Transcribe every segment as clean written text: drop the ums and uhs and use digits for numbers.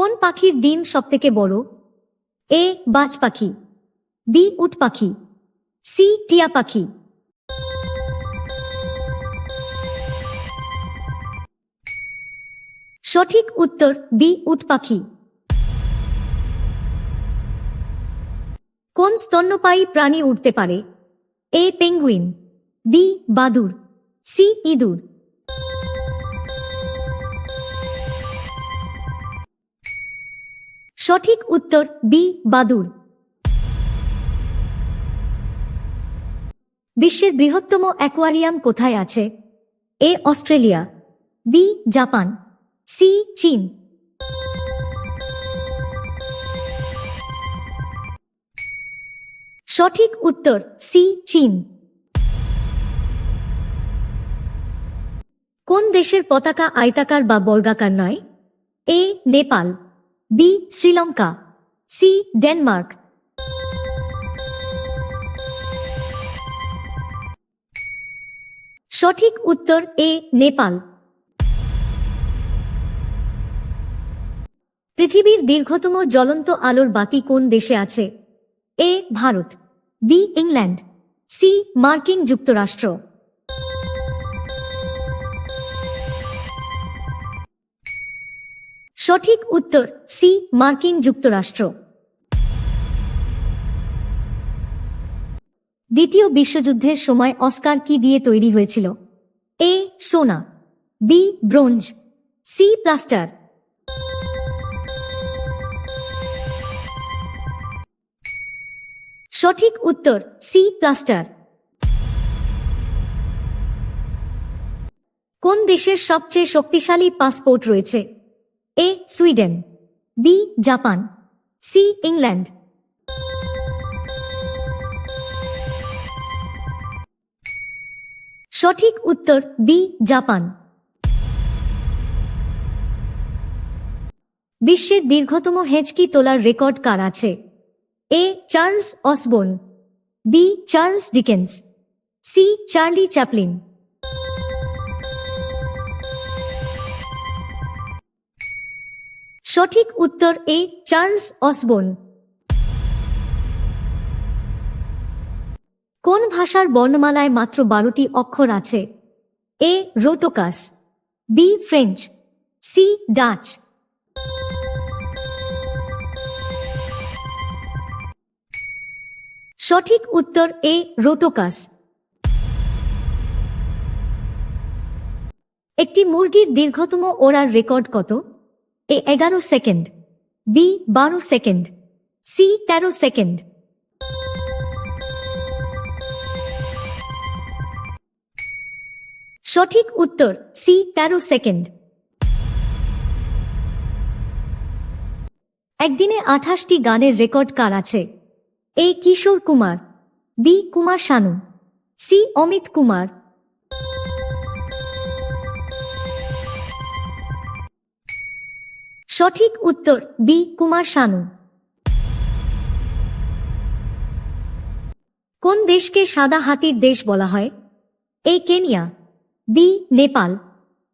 কোন পাখির ডিম সবথেকে বড়? এ বাজ পাখি, বি উট পাখি, সি টিয়া পাখি। সঠিক উত্তর বি উট পাখি। কোন স্তন্যপায়ী প্রাণী উড়তে পারে? এ পেঙ্গুইন, বি বাদুড়, সি ইঁদুর। সঠিক উত্তর বি বাদুড়। বিশ্বের বৃহত্তম অ্যাকোয়ারিয়াম কোথায় আছে? A Australia, B Japan, C চীন। সঠিক উত্তর সি চীন। কোন দেশের পতাকা আয়তাকার বা বর্গাকার নয়? A Nepal, B Sri Lanka, C Denmark. সঠিক উত্তর এ নেপাল। পৃথিবীর দীর্ঘতম জ্বলন্ত আলোর বাতি কোন দেশে আছে? এ ভারত, বি ইংল্যান্ড, সি মার্কিন যুক্তরাষ্ট্র। সঠিক উত্তর সি মার্কিন যুক্তরাষ্ট্র। দ্বিতীয় বিশ্বযুদ্ধের সময় অস্কার কি দিয়ে তৈরি হয়েছিল? এ সোনা, বি ব্রোঞ্জ, সি প্লাস্টার। সঠিক উত্তর সি প্লাস্টার। কোন দেশের সবচেয়ে শক্তিশালী পাসপোর্ট রয়েছে? A Sweden, B Japan, C England. সঠিক উত্তর বি জাপান। বিশ্বের দীর্ঘতম হেঁচকি তোলার রেকর্ড কার আছে? A Charles Osborne, B Charles Dickens, C Charlie Chaplin. সঠিক উত্তর এ চার্লস অসবোর্ন। কোন ভাষার বর্ণমালায় মাত্র 12টি অক্ষর আছে? এ রোটোকাস, বি ফ্রেঞ্চ, সি ডাচ। সঠিক উত্তর এ রোটোকাস। একটি মুরগির দীর্ঘতম ওড়ার রেকর্ড কত? A 11 second, B 12 second, C 13 second. সঠিক উত্তর সি 13 সেকেন্ড। একদিনে 28টি গানের রেকর্ড কার আছে? এ কিশোর কুমার, বি কুমার শানু, সি অমিত কুমার। সঠিক উত্তর বি কুমার শানু। কোন দেশকে সাদা হাতির দেশ বলা হয়? A Kenya, B Nepal,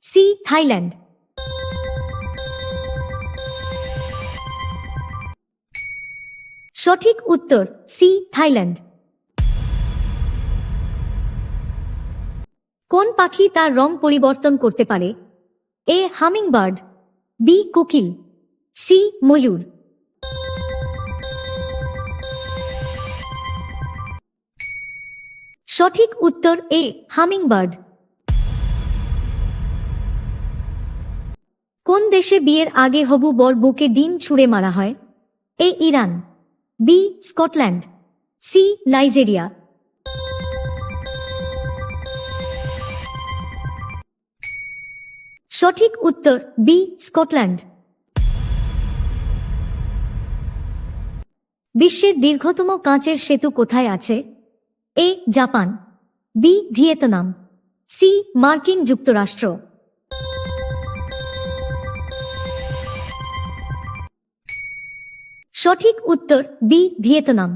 C Thailand. সঠিক উত্তর সি থাইল্যান্ড। কোন পাখি তার রং পরিবর্তন করতে পারে? এ হামিংবার্ড, বি কোকিল, সি ময়ূর। সঠিক উত্তর এ হামিংবার্ড। কোন দেশে বিয়ের আগে হবু বর বুকে ডিম ছুঁড়ে মারা হয়? A Iran, B Scotland, C Nigeria. সঠিক উত্তর বি স্কটল্যান্ড। বিশ্বের দীর্ঘতম কাঁচের সেতু কোথায় আছে? A Japan, B Vietnam, C মার্কিন যুক্তরাষ্ট্র। সঠিক উত্তর বি ভিয়েতনাম।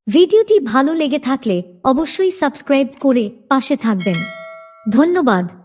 ভিডিওটি ভালো লেগে থাকলে অবশ্যই সাবস্ক্রাইব করে পাশে থাকবেন। ধন্যবাদ।